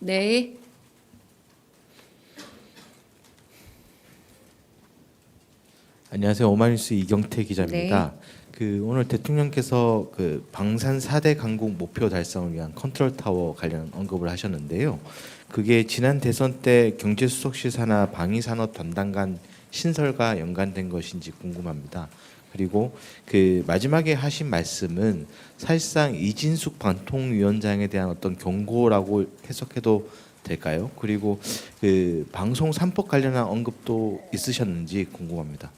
네. 안녕하세요. 오마이뉴스 이경태 기자입니다. 오늘 대통령께서 방산 4대 강국 목표 달성을 위한 컨트롤 타워 관련 언급을 하셨는데요. 그게 지난 대선 때 경제수석실사나 방위산업 담당관 신설과 연관된 것인지 궁금합니다. 그리고 마지막에 하신 말씀은 사실상 이진숙 방통위원장에 대한 어떤 경고라고 해석해도 될까요? 그리고 방송 3법 관련한 언급도 있으셨는지 궁금합니다.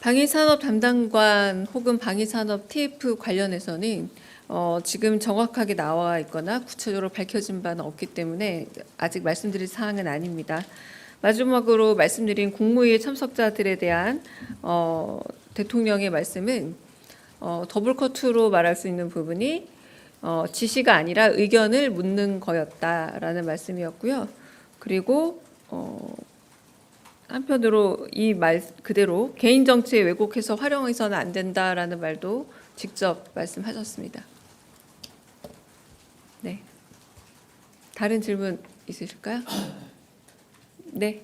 방위산업 담당관 혹은 방위산업 TF 관련해서는 지금 정확하게 나와 있거나 구체적으로 밝혀진 바는 없기 때문에 아직 말씀드릴 사항은 아닙니다. 마지막으로 말씀드린 국무회의 참석자들에 대한 대통령의 말씀은 더블커트로 말할 수 있는 부분이 지시가 아니라 의견을 묻는 거였다라는 말씀이었고요. 그리고 한편으로 이 말 그대로 개인 정치에 왜곡해서 활용해서는 안 된다라는 말도 직접 말씀하셨습니다. 네. 다른 질문 있으실까요? 네.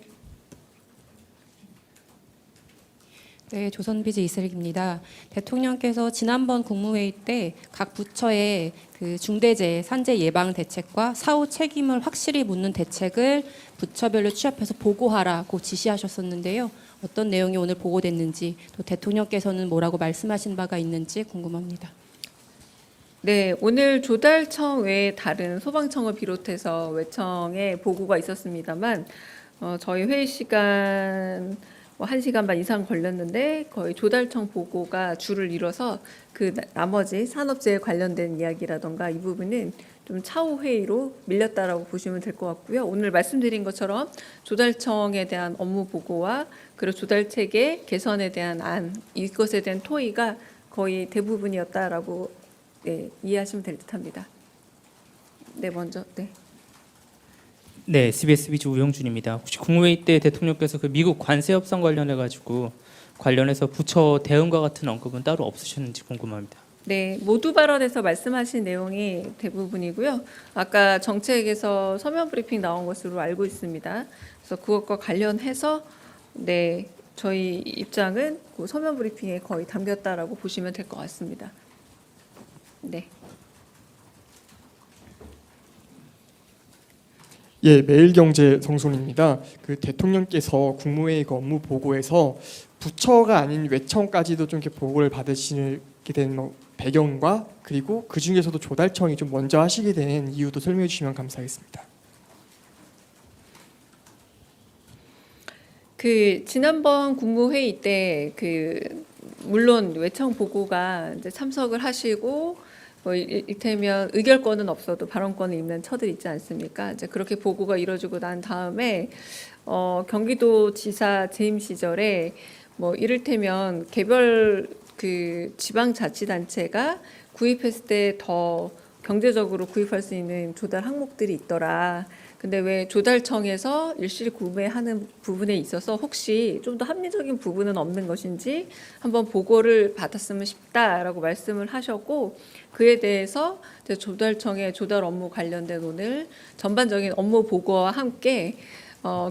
네, 조선비즈 이슬기입니다. 대통령께서 지난번 국무회의 때 각 부처의 중대재해, 산재 예방 대책과 사후 책임을 확실히 묻는 대책을 부처별로 취합해서 보고하라고 지시하셨었는데요. 어떤 내용이 오늘 보고됐는지, 또 대통령께서는 뭐라고 말씀하신 바가 있는지 궁금합니다. 네, 오늘 조달청 외에 다른 소방청을 비롯해서 외청에 보고가 있었습니다만 저희 회의 시간 1시간 반 이상 걸렸는데 거의 조달청 보고가 줄을 이뤄서 나머지 산업재해 관련된 이야기라던가 이 부분은 좀 차후 회의로 밀렸다라고 보시면 될 것 같고요. 오늘 말씀드린 것처럼 조달청에 대한 업무 보고와 그리고 조달체계 개선에 대한 안, 이것에 대한 토의가 거의 대부분이었다라고 이해하시면 될 듯합니다. 네, 먼저 네, SBS 비즈 우영준입니다. 혹시 국무회의 때 대통령께서 미국 관세 협상 관련해서 부처 대응과 같은 언급은 따로 없으셨는지 궁금합니다. 네, 모두 발언에서 말씀하신 내용이 대부분이고요. 아까 정책에서 서면 브리핑 나온 것으로 알고 있습니다. 그래서 그것과 관련해서 저희 입장은 그 서면 브리핑에 거의 담겼다라고 보시면 될 것 같습니다. 네. 예, 매일경제 성손입니다. 대통령께서 국무회의 업무 보고에서 부처가 아닌 외청까지도 좀 이렇게 보고를 받으시게 된 배경과 그리고 그 중에서도 조달청이 좀 먼저 하시게 된 이유도 설명해 주시면 감사하겠습니다. 지난번 국무회의 때 물론 외청 보고가 이제 참석을 하시고 이를테면 의결권은 없어도 발언권을 있는 처들 있지 않습니까? 이제 그렇게 보고가 이루어지고 난 다음에 경기도지사 재임 시절에 이를테면 개별 지방자치단체가 구입했을 때 더 경제적으로 구입할 수 있는 조달 항목들이 있더라. 근데 왜 조달청에서 일실 구매하는 부분에 있어서 혹시 좀 더 합리적인 부분은 없는 것인지 한번 보고를 받았으면 싶다라고 말씀을 하셨고, 그에 대해서 조달청의 조달 업무 관련된 오늘 전반적인 업무 보고와 함께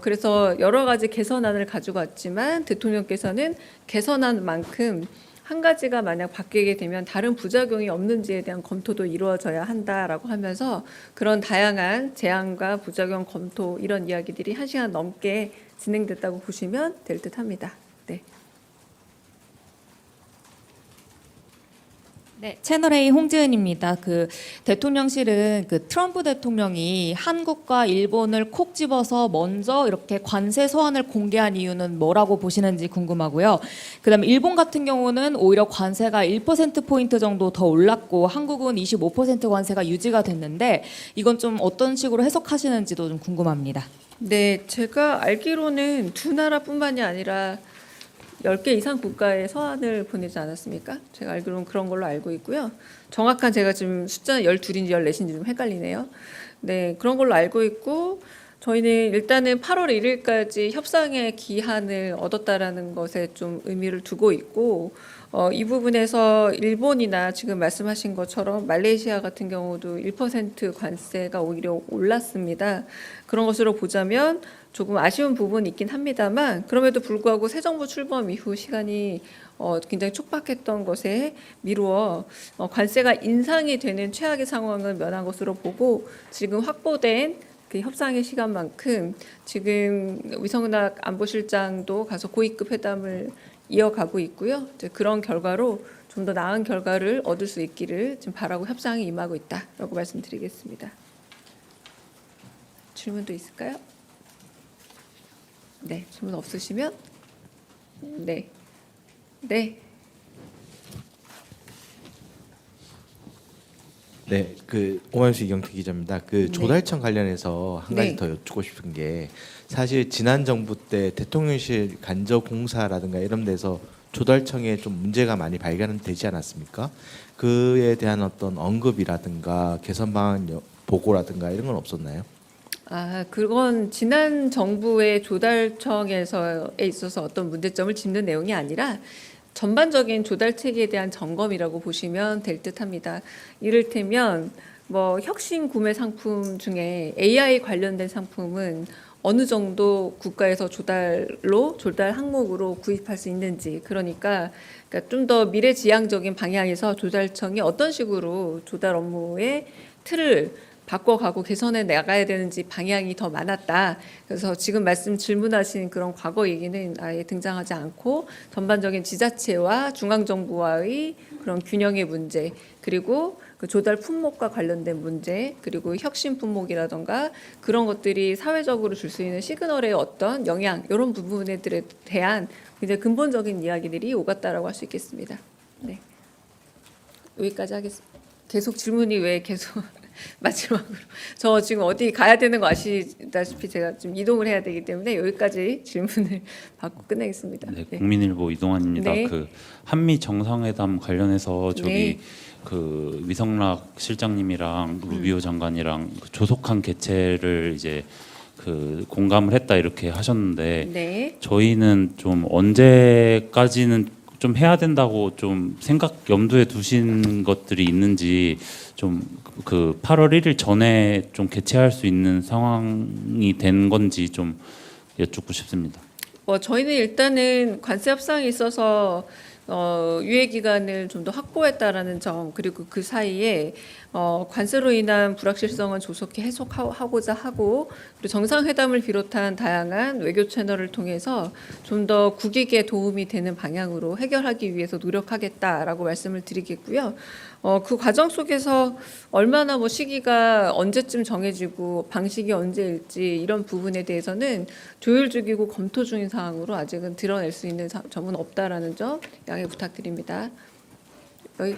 그래서 여러 가지 개선안을 가지고 왔지만 대통령께서는 개선안 만큼 한 가지가 만약 바뀌게 되면 다른 부작용이 없는지에 대한 검토도 이루어져야 한다라고 하면서 그런 다양한 제안과 부작용 검토 이런 이야기들이 1시간 넘게 진행됐다고 보시면 될 듯합니다. 네. 네, 채널A 홍지은입니다. 대통령실은 트럼프 대통령이 한국과 일본을 콕 집어서 먼저 이렇게 관세 서한을 공개한 이유는 뭐라고 보시는지 궁금하고요. 그다음에 일본 같은 경우는 오히려 관세가 1%포인트 정도 더 올랐고 한국은 25% 관세가 유지가 됐는데 이건 좀 어떤 식으로 해석하시는지도 좀 궁금합니다. 네, 제가 알기로는 두 나라뿐만이 아니라 10개 이상 국가에 서한을 보내지 않았습니까? 제가 알기로는 그런 걸로 알고 있고요. 정확한 제가 지금 숫자는 12인지 14인지 좀 헷갈리네요. 네, 그런 걸로 알고 있고 저희는 일단은 8월 1일까지 협상의 기한을 얻었다라는 것에 좀 의미를 두고 있고 이 부분에서 일본이나 지금 말씀하신 것처럼 말레이시아 같은 경우도 1% 관세가 오히려 올랐습니다. 그런 것으로 보자면 조금 아쉬운 부분이 있긴 합니다만 그럼에도 불구하고 새 정부 출범 이후 시간이 굉장히 촉박했던 것에 미루어 관세가 인상이 되는 최악의 상황을 면한 것으로 보고 지금 확보된 그 협상의 시간만큼 지금 위성락 안보실장도 가서 고위급 회담을 이어가고 있고요. 이제 그런 결과로 좀 더 나은 결과를 얻을 수 있기를 지금 바라고 협상에 임하고 있다라고 말씀드리겠습니다. 질문도 있을까요? 네, 질문 없으시면 네. 네, 그 오마이뉴스 이경태 기자입니다. 그 네. 조달청 관련해서 한 가지 네. 더 여쭙고 싶은 게 사실 지난 정부 때 대통령실 간접공사라든가 이런 데서 조달청에 좀 문제가 많이 발견되지 않았습니까? 그에 대한 어떤 언급이라든가 개선 방안 보고라든가 이런 건 없었나요? 그건 지난 정부의 조달청에서에 있어서 어떤 문제점을 짚는 내용이 아니라 전반적인 조달 체계에 대한 점검이라고 보시면 될 듯합니다. 이를테면 뭐 혁신 구매 상품 중에 AI 관련된 상품은 어느 정도 국가에서 조달 항목으로 구입할 수 있는지 그러니까 좀 더 미래지향적인 방향에서 조달청이 어떤 식으로 조달 업무의 틀을 바꿔가고 개선해 나가야 되는지 방향이 더 많았다. 그래서 지금 질문하신 그런 과거 얘기는 아예 등장하지 않고 전반적인 지자체와 중앙정부와의 그런 균형의 문제 그리고 그 조달 품목과 관련된 문제 그리고 혁신 품목이라던가 그런 것들이 사회적으로 줄 수 있는 시그널의 어떤 영향 이런 부분들에 대한 굉장히 근본적인 이야기들이 오갔다라고 할 수 있겠습니다. 네. 여기까지 하겠습니다. 계속 질문이 왜 계속 마지막으로 저 지금 어디 가야 되는 거 아시다시피 제가 좀 이동을 해야 되기 때문에 여기까지 질문을 받고 끝내겠습니다. 네, 네. 국민일보 이동환입니다. 네. 그 한미 정상회담 관련해서 저기 네. 그 위성락 실장님이랑 루비오 장관이랑 그 조속한 개최를 이제 그 공감을 했다 이렇게 하셨는데 네. 저희는 좀 언제까지는 좀 해야 된다고 좀 염두에 두신 것들이 있는지 좀 그 8월 1일 전에 좀 개최할 수 있는 상황이 된 건지 좀 여쭙고 싶습니다. 저희는 일단은 관세 협상에 있어서 유예 기간을 좀 더 확보했다라는 점 그리고 그 사이에 관세로 인한 불확실성은 조속히 해소하고자 하고 그리고 정상회담을 비롯한 다양한 외교 채널을 통해서 좀 더 국익에 도움이 되는 방향으로 해결하기 위해서 노력하겠다라고 말씀을 드리겠고요. 그 과정 속에서 얼마나 시기가 언제쯤 정해지고 방식이 언제일지 이런 부분에 대해서는 조율 중이고 검토 중인 사항으로 아직은 드러낼 수 있는 점은 없다라는 점 양해 부탁드립니다. 여기